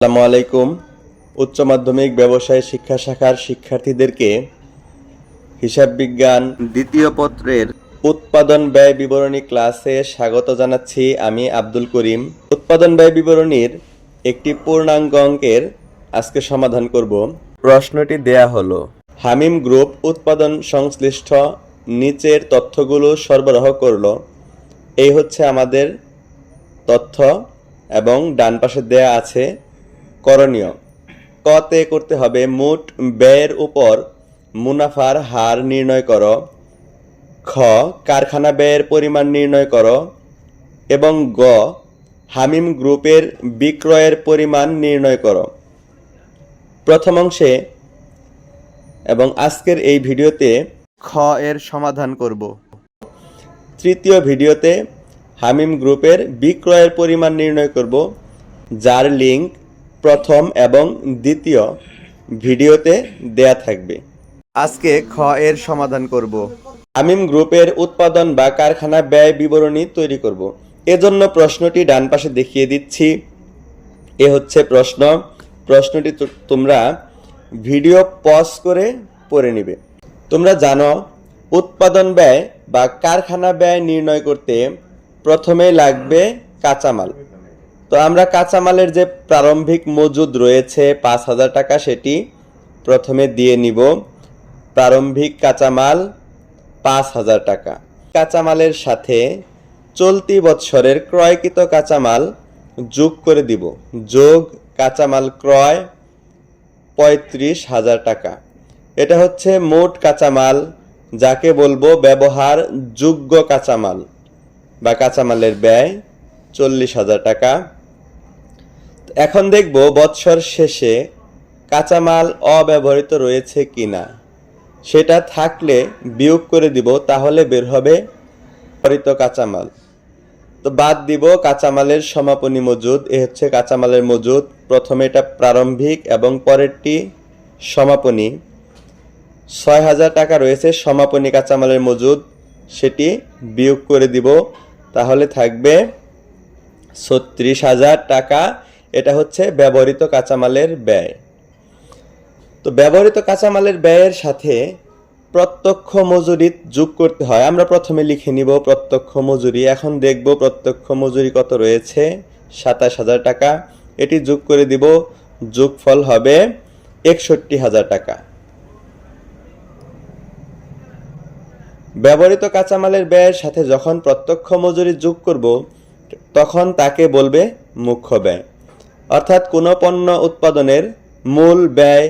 আসসালামু আলাইকুম। উচ্চ মাধ্যমিক ব্যবসায় শিক্ষা শাখার শিক্ষার্থীদেরকে হিসাব বিজ্ঞান দ্বিতীয় পত্রের উৎপাদন ব্যয় বিবরণী ক্লাসে স্বাগত জানাচ্ছি। আমি আব্দুল করিম। উৎপাদন ব্যয় বিবরণীর একটি পূর্ণাঙ্গ অঙ্কের আজকে সমাধান করব। প্রশ্নটি দেয়া হলো, হামিম গ্রুপ উৎপাদন সংশ্লিষ্ট নিচের তথ্যগুলো সরবরাহ করলো। এই হচ্ছে আমাদের তথ্য এবং ডান পাশে দেয়া আছে করণীয়। কতে করতে হবে, মোট ব্যয়ের উপর মুনাফার হার নির্ণয় করো। খ, কারখানা ব্যয়ের পরিমাণ নির্ণয় করো। এবং গ, হামিম গ্রুপের বিক্রয়ের পরিমাণ নির্ণয় করো। প্রথম অংশে এবং আজকের এই ভিডিওতে খ এর সমাধান করব। তৃতীয় ভিডিওতে হামিম গ্রুপের বিক্রয়ের পরিমাণ নির্ণয় করব, যার লিঙ্ক প্রথম এবং দ্বিতীয় ভিডিওতে দেয়া থাকবে। আজকে খ এর সমাধান করব। হামিম গ্রুপের উৎপাদন বা কারখানা ব্যয় বিবরণী তৈরি করব। এজন্য প্রশ্নটি ডান পাশে দেখিয়ে দিচ্ছি। এ হচ্ছে প্রশ্ন। প্রশ্নটি তোমরা ভিডিও পজ করে পড়ে নিবে। তোমরা জানো, উৎপাদন ব্যয় বা কারখানা ব্যয় নির্ণয় করতে প্রথমে লাগবে কাঁচামাল। তো আমরা কাঁচামালের যে প্রারম্ভিক মজুদ রয়েছে ৫,০০০ টাকা, সেটি প্রথমে দিয়ে নিব। প্রারম্ভিক কাঁচামাল ৫,০০০ টাকা। কাঁচামালের সাথে চলতি বৎসরের ক্রয়কৃত কাঁচামাল যোগ করে দিব। যোগ কাঁচামাল ক্রয় ৩৫,০০০ টাকা। এটা হচ্ছে মোট কাঁচামাল, যাকে বলবো ব্যবহার যোগ্য কাঁচামাল বা কাঁচামালের ব্যয় ৪০,০০০ টাকা। এখন দেখব বৎসর শেষে কাঁচামাল অব্যবহৃত রয়েছে কিনা। সেটা থাকলে বিয়োগ করে দিব, তাহলে বের হবে ব্যবহৃত কাঁচামাল। তো বাদ দিব কাঁচামালের সমাপনী মজুদ। এ হচ্ছে কাঁচামালের মজুদ। প্রথমে এটা প্রারম্ভিক এবং পরেরটি সমাপনী। ৬,০০০ টাকা রয়েছে সমাপনী কাঁচামালের মজুদ, সেটি বিয়োগ করে দিব, তাহলে থাকবে ৩৬,০০০ টাকা। এটা হচ্ছে ব্যবহৃত কাঁচামালের ব্যয়। তো ব্যবহৃত কাঁচামালের ব্যয়ের সাথে প্রত্যক্ষ মজুরি যোগ করতে হয়। আমরা প্রথমে লিখে নিব প্রত্যক্ষ মজুরি। এখন দেখব প্রত্যক্ষ মজুরি কত রয়েছে, ২৭,০০০ টাকা। এটি যোগ করে দিব, যোগফল হবে ৬১,০০০ টাকা। ব্যবহৃত কাঁচামালের ব্যয়ের সাথে যখন প্রত্যক্ষ মজুরি যোগ করব, তখন তাকে বলবে মুখ্য ব্যয়। অর্থাৎ কোনো পণ্য উৎপাদনের মূল ব্যয়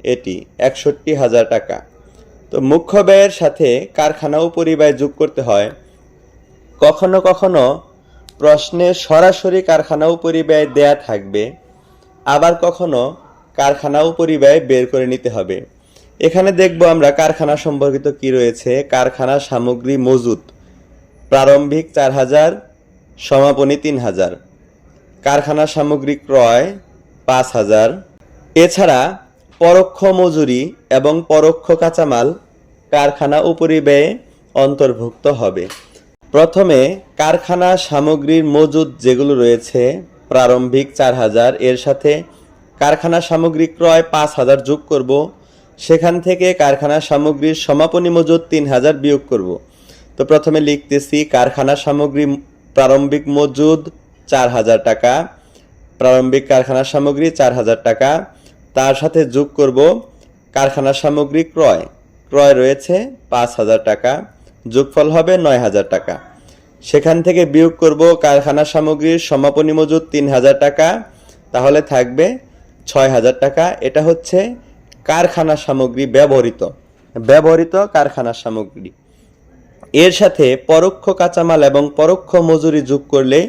এটি ৬১,০০০ টাকা। তো মুখ্য ব্যয়ের সাথে কারখানা ও পরিব্যয় যোগ করতে হয়। কখনো কখনো প্রশ্নে সরাসরি কারখানা ও পরিব্যয় দেয়া থাকবে, আবার কখনো কারখানা ও পরিব্যয় বের করে নিতে হবে। এখানে দেখব আমরা কারখানা সম্পর্কিত কি রয়েছে। কারখানা সামগ্রী মজুদ প্রারম্ভিক ৪,০০০, সমাপনী ৩,০০০। কারখানা সামগ্রী ক্রয় ৫,০০০। এছাড়া পরোক্ষ মজুরি এবং পরোক্ষ কাঁচামাল কারখানা ও পরিব্যয়ে অন্তর্ভুক্ত হবে। প্রথমে কারখানা সামগ্রীর মজুদ যেগুলো রয়েছে প্রারম্ভিক ৪,০০০, এর সাথে কারখানা সামগ্রী ক্রয় ৫,০০০ যোগ করব। সেখান থেকে কারখানা সামগ্রীর সমাপনী মজুদ ৩,০০০ বিয়োগ করব। তো প্রথমে লিখতেছি কারখানা সামগ্রী প্রারম্ভিক মজুদ ৪,০০০ টাকা। প্রারম্ভিক কারখানা সামগ্রী ৪,০০০ টাকা। তার সাথে যোগ করব কারখানা সামগ্রী ক্রয়। ক্রয় রয়েছে ৫,০০০ টাকা, যোগফল হবে ৯,০০০ টাকা। সেখান থেকে বিয়োগ করব কারখানা সামগ্রীর সমাপনী মজুদ ৩,০০০ টাকা, তাহলে থাকবে ৬,০০০ টাকা। এটা হচ্ছে কারখানা সামগ্রী ব্যবহৃত কারখানা সামগ্রী। এর সাথে পরোক্ষ কাঁচামাল এবং পরোক্ষ মজুরি যোগ করলে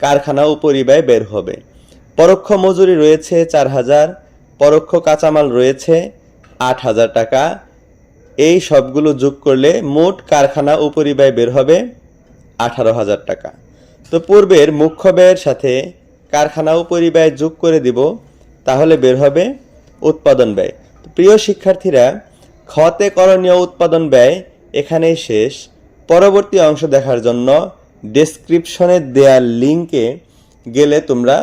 কারখানা ও পরিব্যয় বের হবে। পরোক্ষ মজুরি রয়েছে ৪,০০০, পরোক্ষ কাঁচামাল রয়েছে ৮,০০০ টাকা। এই সবগুলো যোগ করলে মোট কারখানা ও পরিব্যয় বের হবে ১৮,০০০ টাকা। তো পূর্বের মুখ্য ব্যয়ের সাথে কারখানা ও পরিব্যয় যোগ করে দিব, তাহলে বের হবে উৎপাদন ব্যয়। প্রিয় শিক্ষার্থীরা, খতে করণীয় উৎপাদন ব্যয় এখানেই শেষ। পরবর্তী অংশ দেখার জন্য ডেসক্রিপশনে দেয়া লিঙ্কে গেলে তোমরা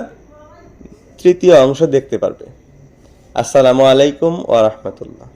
তৃতীয় অংশ দেখতে পারবে। আসসালামু আলাইকুম ওয়া রাহমাতুল্লাহ।